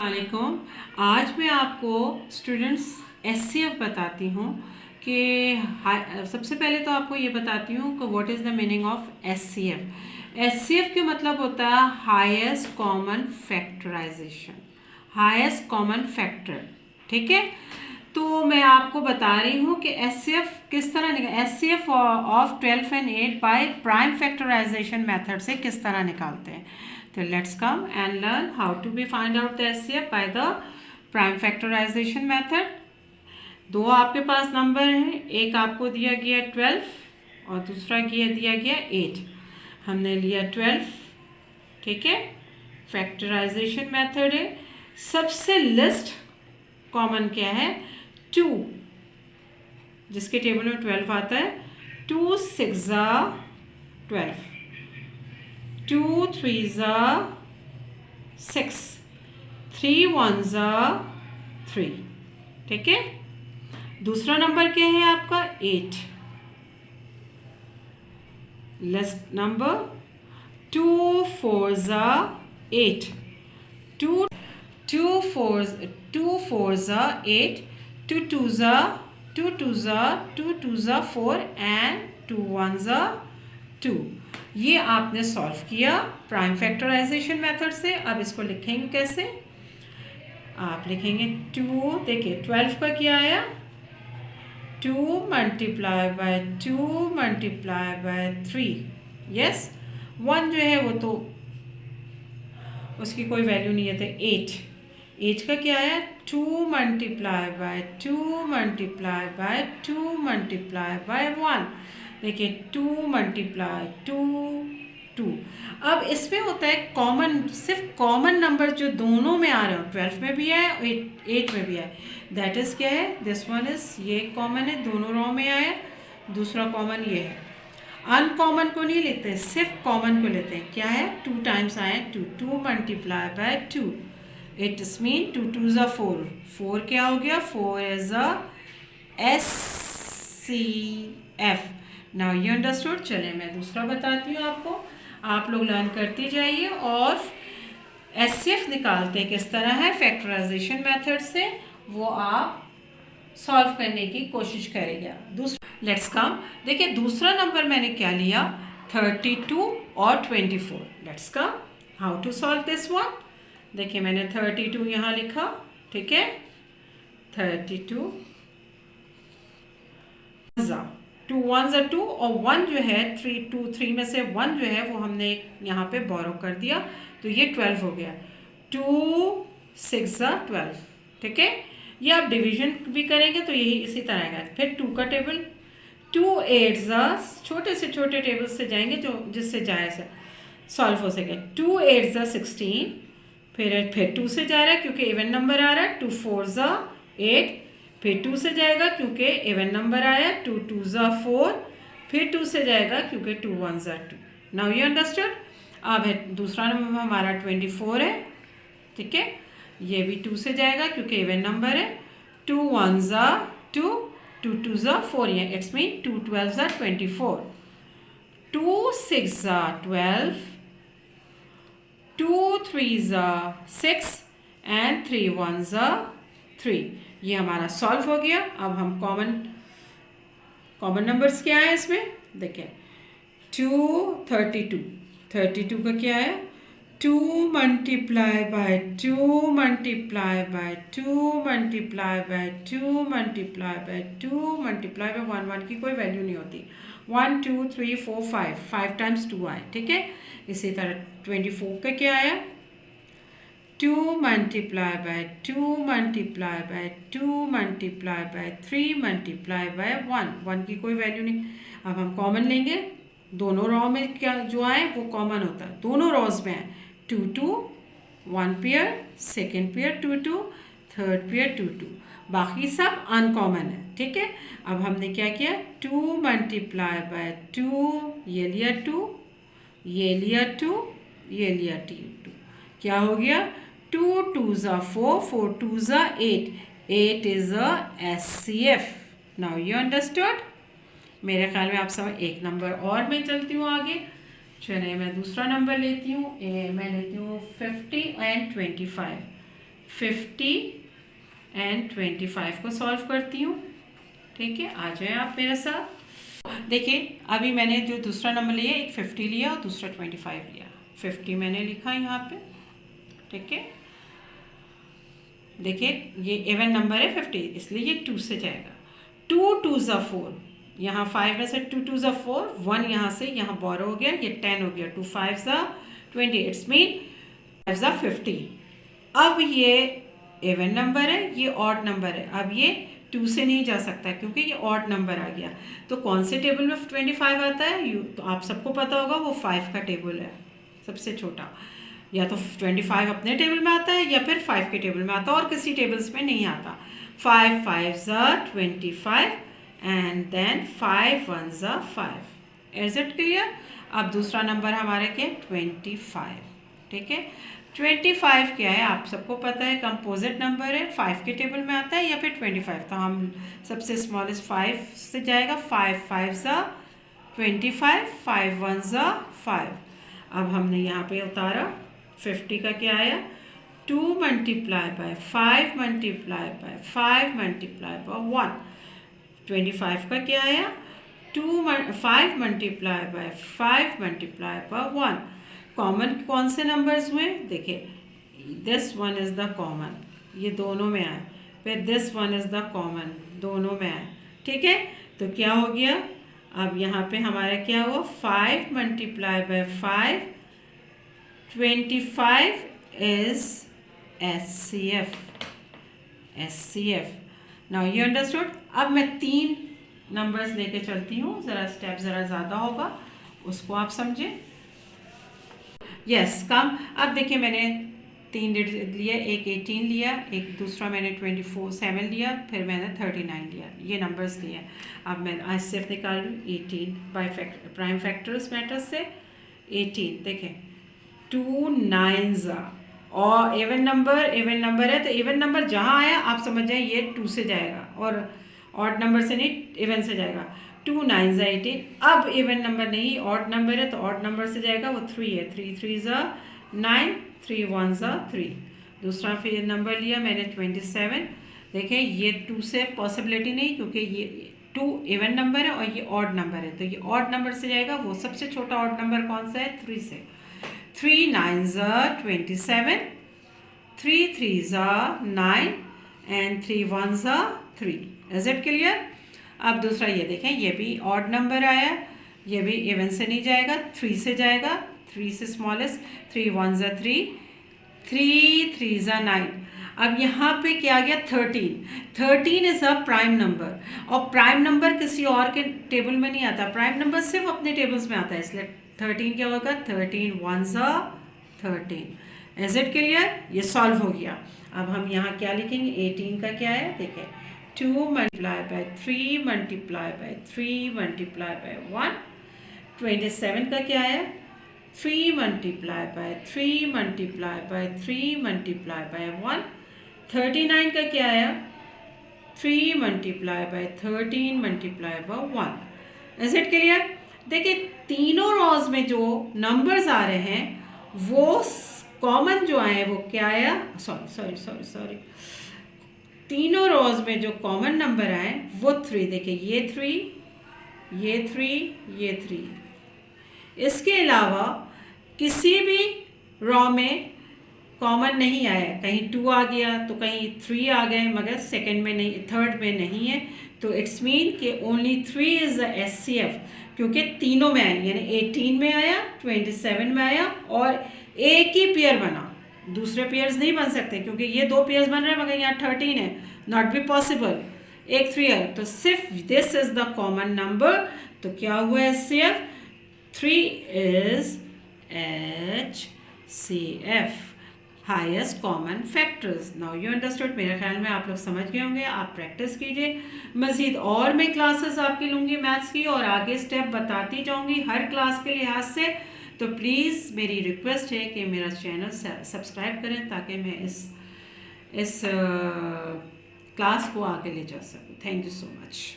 वालेकुम। आज मैं आपको स्टूडेंट्स एचसीएफ बताती हूँ कि सबसे पहले तो आपको ये बताती हूँ कि what is the meaning of HCF. HCF के मतलब होता है highest common factorisation, highest common factor. ठीक है, तो मैं आपको बता रही हूँ कि एचसीएफ किस तरह HCF of 12 and 8 by prime factorisation method से किस तरह निकालते हैं। तो let's come and learn how to be find out the HCF by the prime factorisation method. दो आपके पास नंबर हैं, एक आपको दिया गया 12 और दूसरा दिया गया 8। हमने लिया 12, ठीक है, फैक्टराइजेशन मेथड है। सबसे लिस्ट कॉमन क्या है, 2, जिसके टेबल में 12 आता है। 2 6 12, 2 3 6, 3 1 3। ठीक है, दूसरा नंबर क्या है आपका 8। List number 2 4 8, 2 4 8, 2 2 4 and 2 1 2। ये आपने सॉल्व किया प्राइम फैक्टराइजेशन मेथड से। अब इसको लिखेंगे कैसे, आप लिखेंगे 2, देखिए 12 का क्या आया, 2 multiply by 2 multiply by 3। Yes, 1 जो है वो तो उसकी कोई वैल्यू नहीं है, तो 8 का क्या आया, 2 multiply by 2 multiply by 2 multiply by 1। देखिए 2 मल्टीप्लाई 2। अब इसमें होता है कॉमन, सिर्फ कॉमन नंबर जो दोनों में आ रहे हो, 12 में भी है 8 में भी है, दैट इज़ क्या है, दिस वन इज, ये कॉमन है, दोनों रो में आया। दूसरा कॉमन ये है। अनकॉमन को नहीं लेते, सिर्फ कॉमन को लेते हैं। क्या है, 2 टाइम्स आए 2, 2 multiply by 2, it is mean 2 2 4। 4 क्या हो गया, 4 is HCF. Now you understood. चले मैं दूसरा बताती हूँ आपको, आप लोग लर्न करते जाइए और एचसीएफ निकालते हैं किस तरह है फैक्टराइजेशन मेथड से, वो आप सॉल्व करने की कोशिश करेंगे। दूसरा लेट्स कम, देखिए दूसरा नंबर मैंने क्या लिया, 32 और 24। Let's come how to solve this one. देखिए मैंने 32 यहाँ लिखा, ठीक है, 32 2 1 2 और 1 जो है 3 में से 1 जो है वो हमने यहाँ पे बोरो कर दिया, तो ये 12 हो गया। 2 6 12, ठीक है। ये आप डिवीजन भी करेंगे तो यही इसी तरह आएगा। फिर 2 का टेबल, 2 8 छोटे से छोटे टेबल से जाएंगे जो जिससे जाए से सॉल्व हो सके। 2 8 16, फिर 2 से जा रहा है क्योंकि इवन नंबर आ रहा है। 2 4 8, फिर 2 से जाएगा क्योंकि इवन नंबर आया। 2 2 4, फिर 2 से जाएगा क्योंकि 2 1 2। Now you understood. अब है दूसरा नंबर हमारा 24 है, ठीक है, ये भी 2 से जाएगा क्योंकि इवन नंबर है। 2 1 2, 2 2 4, ये इट्स मीन 2 12 24। 2 6 12, 2 3 6 एंड 3 1 3। ये हमारा सॉल्व हो गया। अब हम कॉमन नंबर्स क्या है इसमें, देखिए 2 32 का क्या है, 2 multiply by 2 multiply by 2 multiply by 2 multiply by 2 multiply by 1 की कोई वैल्यू नहीं होती। 1 2 3 4 5 टाइम्स 2 आए, ठीक है। इसी तरह 24 का क्या आया, 2 multiply by 2 multiply by 2 multiply by 3 multiply by 1 की कोई वैल्यू नहीं। अब हम कॉमन लेंगे, दोनों रो में क्या जो आए वो कॉमन होता है, दोनों रोज में है। 2 2, 1 pair, second pair 2 2, third pair 2 2, बाकी सब अनकॉमन है, ठीक है। अब हमने क्या किया, 2 मल्टीप्लाई बाय 2, ये लिया 2, ये लिया 2, ये लिया 2, क्या हो गया, 2 2 4, 4 2 8, 8 is HCF. Now you understood. मेरे ख्याल में आप सब एक नंबर और मैं चलती हूँ आगे। चलिए मैं दूसरा नंबर लेती हूँ, मैं लेती हूँ 50 and 25। 50 एंड 25 को सॉल्व करती हूँ। ठीक है, आ जाए आप मेरे साथ। देखिए अभी मैंने जो दूसरा नंबर लिया, एक 50 लिया और दूसरा 25 लिया। 50 मैंने लिखा यहाँ पे। ठीक है, देखिए ये इवन नंबर है 50, इसलिए ये 2 से जाएगा। 2 2 ज़ा 4, यहाँ 5 में से 2 2 ज़ा 4, 1 यहाँ से यहाँ बोरो हो गया, ये 10 हो गया। 2 5 ज़ा 20, इट्स मीन 5 ज़ा 50। अब ये इवन नंबर है, ये ऑड नंबर है। अब ये 2 से नहीं जा सकता क्योंकि ये ऑड नंबर आ गया। तो कौन से टेबल में 25 आता है? तो आप सबको पता होगा, वो 5 का टेबल है, सबसे छोटा। या तो 25 अपने टेबल में आता है या फिर 5 के टेबल में आता है, और किसी टेबल्स में नहीं आता। 5 5 ज़ा 25 एंड देन 5 1 ज़ा 5। Is it clear? अब दूसरा नंबर हमारा क्या है? 25। ठीक है, 25 क्या है आप सबको पता है, कंपोजिट नंबर है, 5 के टेबल में आता है या फिर 25। तो हम सबसे स्मॉलेस्ट 5 से जाएगा। 5 5 ज़ा 25, 5 1 ज़ा 5। अब हमने यहाँ पे उतारा, 50 का क्या आया? 2 multiply by 5 multiply by 5 multiply by 1। 25 का क्या आया? 5 multiply by 5 multiply by 1। Common कौन से नंबर्स हुए? देखिए, this one is the common, ये दोनों में आए। फिर this one is the common, दोनों में आए। ठीक है, तो क्या हो गया? अब यहाँ पे हमारा क्या हुआ? 5 multiply by 5, 25 is SCF. SCF. Now you understood? अब मैं 3 नंबर्स लेके चलती हूँ, ज़रा स्टेप ज़रा ज़्यादा होगा, उसको आप समझें। यस, कम। अब देखिए मैंने 3 डिजिट लिए, एक 18 लिया, एक दूसरा मैंने 7 लिया, फिर मैंने 39 लिया। ये नंबर्स लिए। अब मैं SCF निकाल लूँ। 18 बाय प्राइम फैक्टर्स मैटर्स से 18। देखें 2 9 और इवन नंबर है, तो इवन नंबर जहाँ आया आप समझ जाए ये 2 से जाएगा, और ऑड नंबर से नहीं, इवन से जाएगा। 2 9 18। अब इवन नंबर नहीं, ऑड नंबर है, तो ऑड नंबर से जाएगा, वो 3 है। 3 3 9, 3 1 3। दूसरा फिर नंबर लिया मैंने 27। देखें ये 2 से पॉसिबिलिटी नहीं, क्योंकि ये 2 इवन नंबर है और ये ऑड नंबर है, तो ये ऑड नंबर से जाएगा। वो सबसे छोटा ऑड नंबर कौन सा है? 3 से। 3 9 27, 3 3 9 एंड 3 1 3। Is it clear? अब दूसरा ये देखें, ये भी ऑड नंबर आया, ये भी इवन से नहीं जाएगा, 3 से जाएगा। 3 से स्मॉलेस्ट, 3 1 3, 3 3 9। अब यहाँ पे क्या आ गया? 13। 13 इज़ अ प्राइम नंबर, और प्राइम नंबर किसी और के टेबल में नहीं आता, प्राइम नंबर सिर्फ अपने टेबल्स में आता है, इसलिए 13 क्या होगा? 13 1 13। Is it clear? ये सॉल्व हो गया। अब हम यहाँ क्या लिखेंगे? 18 का क्या है? देखें 2 multiply by 3 multiply by 3 multiply by 1। 27 का क्या है? 3 multiply by 3 multiply by 3 multiply by 1। 39 का क्या आया? 3 multiply by 13 multiply by 1। Is it clear? देखिए तीनों रॉज में जो नंबर्स आ रहे हैं वो कॉमन जो आए वो क्या आया? सॉरी, तीनों रॉज में जो कॉमन नंबर आए वो 3। देखिए ये 3, ये 3, ये 3। इसके अलावा किसी भी रॉ में कॉमन नहीं आया, कहीं 2 आ गया तो कहीं 3 आ गए, मगर सेकंड में नहीं, थर्ड में नहीं है। तो इट्स मीन कि ओनली 3 इज़ द SCF, क्योंकि तीनों में आए, यानी 18 में आया, 27 में आया, और एक ही पेयर बना, दूसरे पेयर्स नहीं बन सकते, क्योंकि ये 2 पेयर्स बन रहे हैं मगर यहाँ 13 है, नॉट बी पॉसिबल। एक 3 है, तो सिर्फ this is the common number. तो क्या हुआ SCF? 3 is HCF, highest common factors. Now you understood. मेरे ख्याल में आप लोग समझ गए होंगे। आप प्रैक्टिस कीजिए। मज़ीद और मैं क्लासेस आपकी लूँगी मैथ्स की, और आगे स्टेप बताती जाऊँगी हर क्लास के लिहाज से। तो प्लीज़ मेरी रिक्वेस्ट है कि मेरा चैनल सब्सक्राइब करें, ताकि मैं इस क्लास को आगे ले जा सकूँ। Thank you so much.